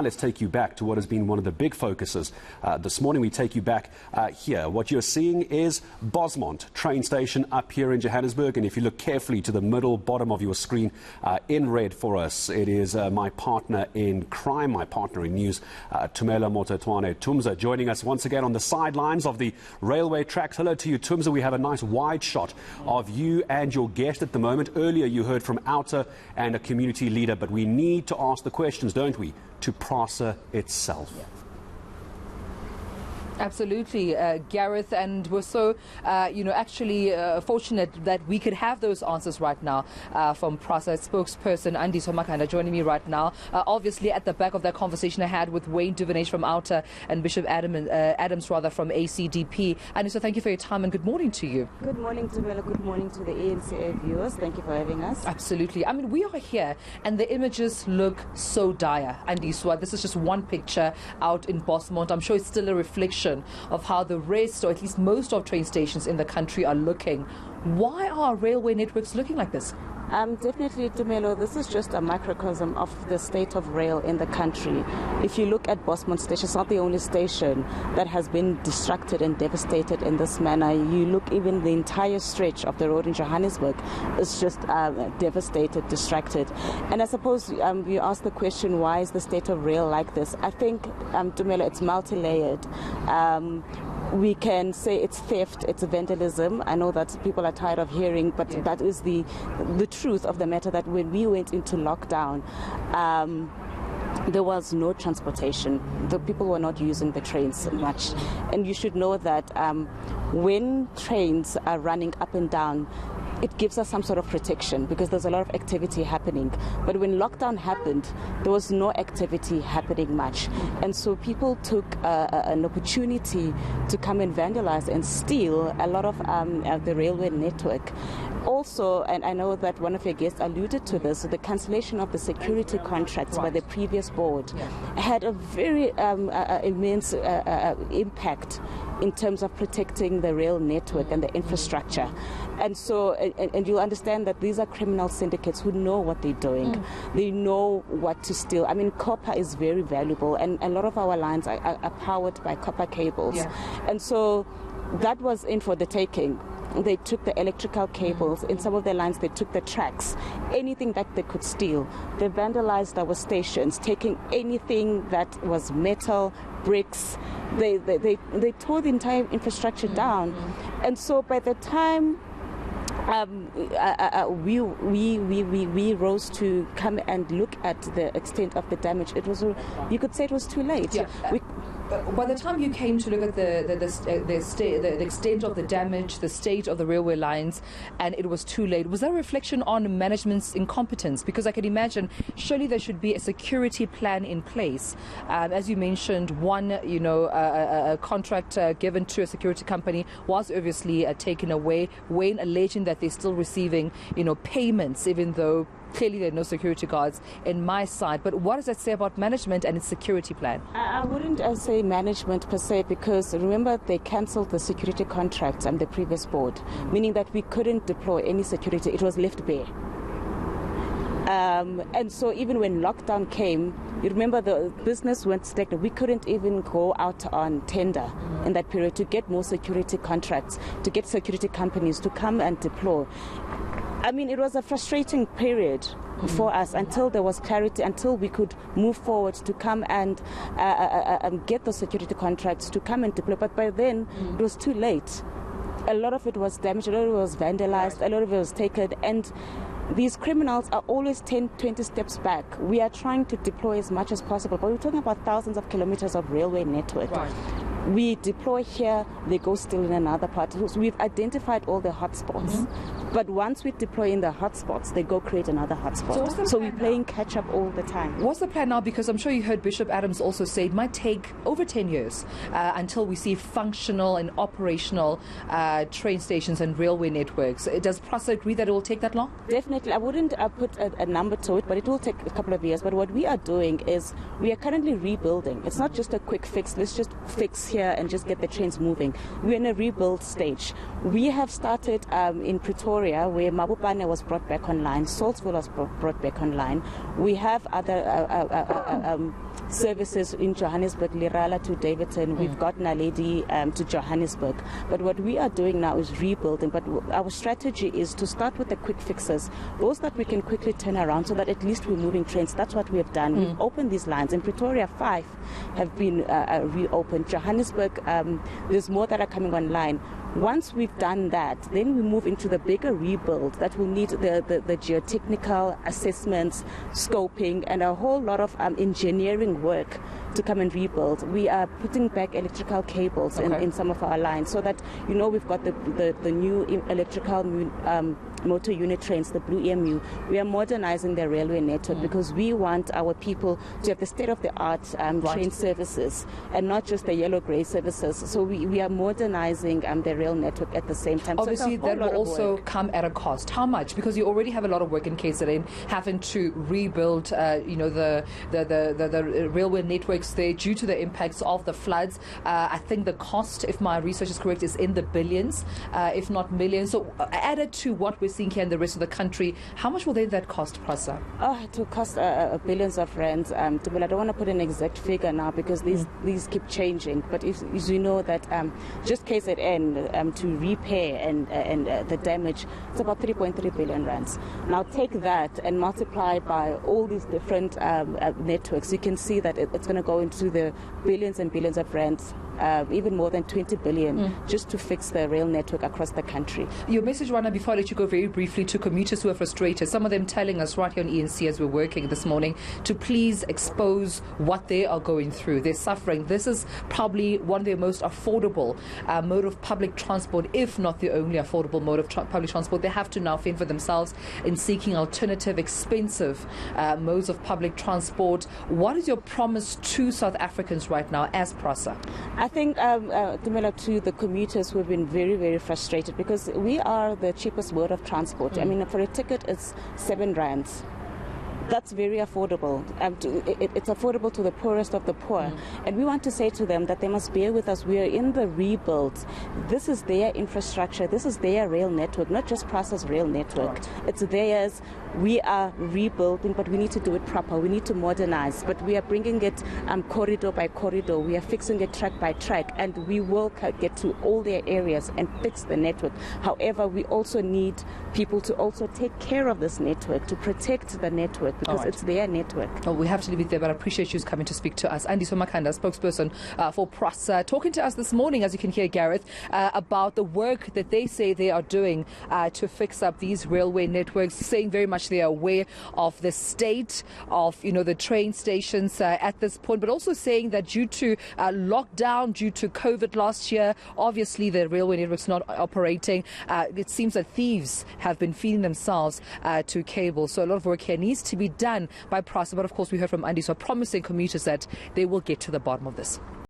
Let's take you back to what has been one of the big focuses. This morning we take you back here. What you're seeing is Bosmont Train Station up here in Johannesburg, and if you look carefully to the middle bottom of your screen in red for us, it is my partner in crime, my partner in news, Tumelo Mothotoane. Tumza joining us once again on the sidelines of the railway tracks. Hello to you, Tumza. We have a nice wide shot of you and your guest at the moment. Earlier you heard from Outer and a community leader, but we need to ask the questions, don't we, to PRASA itself. Yeah. Absolutely, Gareth, and we're so, actually fortunate that we could have those answers right now from PRASA spokesperson Andy Somakanda joining me right now. Obviously, at the back of that conversation I had with Wayne Duvenesh from Outer and Bishop Adams from ACDP. And so thank you for your time and good morning to you. Good morning, Tumelo. Good morning to the eNCA viewers. Thank you for having us. Absolutely. I mean, we are here and the images look so dire. Andy, so this is just one picture out in Bosmont. I'm sure it's still a reflection of how the rest, or at least most of train stations in the country are looking. Why are railway networks looking like this? Definitely, Tumelo, this is just a microcosm of the state of rail in the country. If you look at Bosmont Station, it's not the only station that has been destructed and devastated in this manner. You look, even the entire stretch of the road in Johannesburg is just devastated, distracted. And I suppose you asked the question, why is the state of rail like this? I think, Tumelo, it's multi-layered. We can say it's theft, it's vandalism. I know that people are tired of hearing, but that is the truth of the matter, that when we went into lockdown, there was no transportation. The people were not using the trains much. And you should know that when trains are running up and down, it gives us some sort of protection because there's a lot of activity happening. But when lockdown happened, there was no activity happening much. And so people took an opportunity to come and vandalize and steal a lot of the railway network. Also, and I know that one of your guests alluded to this, the cancellation of the security contracts by the previous board had a very immense impact in terms of protecting the rail network and the infrastructure. And so, and you'll understand that these are criminal syndicates who know what they're doing. They know what to steal. I mean, copper is very valuable, and a lot of our lines are powered by copper cables. And so that was in for the taking. They took the electrical cables. In some of their lines, they took the tracks, anything that they could steal. They vandalized our stations, taking anything that was metal, bricks. They tore the entire infrastructure down. And so by the time we rose to come and look at the extent of the damage, it was, you could say it was too late. By the time you came to look at the extent of the damage, the state of the railway lines, and it was too late, was that a reflection on management's incompetence? Because I can imagine, surely there should be a security plan in place. As you mentioned, one, a contract given to a security company was obviously taken away. Wayne alleging that they're still receiving, payments, even though clearly there are no security guards in my side. But what does that say about management and its security plan? I wouldn't say management per se, because remember they cancelled the security contracts and the previous board, meaning that we couldn't deploy any security. It was left bare. And so even when lockdown came, you remember the business went stagnant. We couldn't even go out on tender in that period to get more security contracts, to get security companies to come and deploy. I mean, it was a frustrating period for us until there was clarity, until we could move forward to come and get the security contracts to come and deploy. But by then, it was too late. A lot of it was damaged, a lot of it was vandalized, a lot of it was taken. And these criminals are always 10, 20 steps back. We are trying to deploy as much as possible, but we're talking about thousands of kilometers of railway network. We deploy here, they go still in another part. So we've identified all the hotspots. But once we deploy in the hotspots, they go create another hotspot. So we're playing catch up all the time. What's the plan now? Because I'm sure you heard Bishop Adams also say it might take over 10 years until we see functional and operational train stations and railway networks. Does PRASA agree that it will take that long? Definitely. I wouldn't put a number to it, but it will take a couple of years. But what we are doing is we are currently rebuilding. It's not just a quick fix. Let's just fix here and just get the trains moving. We're in a rebuild stage. We have started in Pretoria, where Mabopane was brought back online, Saltsville was brought back online. We have other services in Johannesburg, Lirala to Davidson. We've got Naledi to Johannesburg. But what we are doing now is rebuilding. But our strategy is to start with the quick fixes, those that we can quickly turn around so that at least we're moving trains. That's what we have done. We've opened these lines. In Pretoria, 5 have been reopened. Johannesburg, there's more that are coming online. Once we've done that, then we move into the bigger rebuild that will need the geotechnical assessments, scoping, and a whole lot of engineering work to come and rebuild. We are putting back electrical cables in some of our lines so that, we've got the new electrical motor unit trains, the Blue EMU. We are modernizing the railway network because we want our people to have the state-of-the-art train services and not just the yellow-grey services. So we are modernizing the rail network at the same time. Obviously, so that will also come at a cost. How much? Because you already have a lot of work in KZN, having to rebuild, the railway networks there due to the impacts of the floods. I think the cost, if my research is correct, is in the billions, if not millions. So added to what we're seeing here in the rest of the country, how much will that cost, Prasa? It will cost billions of rands. I don't want to put an exact figure now because these keep changing. But as you know that just KZN to repair and the damage, it's about 3.3 billion rands. Now take that and multiply by all these different networks. You can see that it's going to go into the billions and billions of rands. Even more than 20 billion just to fix the rail network across the country. Your message, Rana, before I let you go very briefly, to commuters who are frustrated, some of them telling us right here on eNCA as we're working this morning, to please expose what they are going through. They're suffering. This is probably one of their most affordable mode of public transport, if not the only affordable mode of public transport. They have to now fend for themselves in seeking alternative, expensive modes of public transport. What is your promise to South Africans right now as Prasa? I think, Tumelo, to the commuters who have been very, very frustrated because we are the cheapest mode of transport. I mean, for a ticket, it's 7 rands. That's very affordable. It's affordable to the poorest of the poor. And we want to say to them that they must bear with us. We are in the rebuild. This is their infrastructure. This is their rail network, not just Prasa's rail network. Right. It's theirs. We are rebuilding, but we need to do it proper. We need to modernize, but we are bringing it corridor by corridor. We are fixing it track by track, and we will get to all their areas and fix the network. However, we also need people to also take care of this network, to protect the network, because it's their network. Oh, we have to leave it there, but I appreciate you coming to speak to us. Andy Somakanda, spokesperson for Prasa, talking to us this morning, as you can hear, Gareth, about the work that they say they are doing to fix up these railway networks, saying very much they are aware of the state of, the train stations at this point, but also saying that due to lockdown, due to COVID last year, obviously the railway network's not operating. It seems that thieves have been feeding themselves to cable. So a lot of work here needs to be done by Prasa. But of course, we heard from Andy, so promising commuters that they will get to the bottom of this.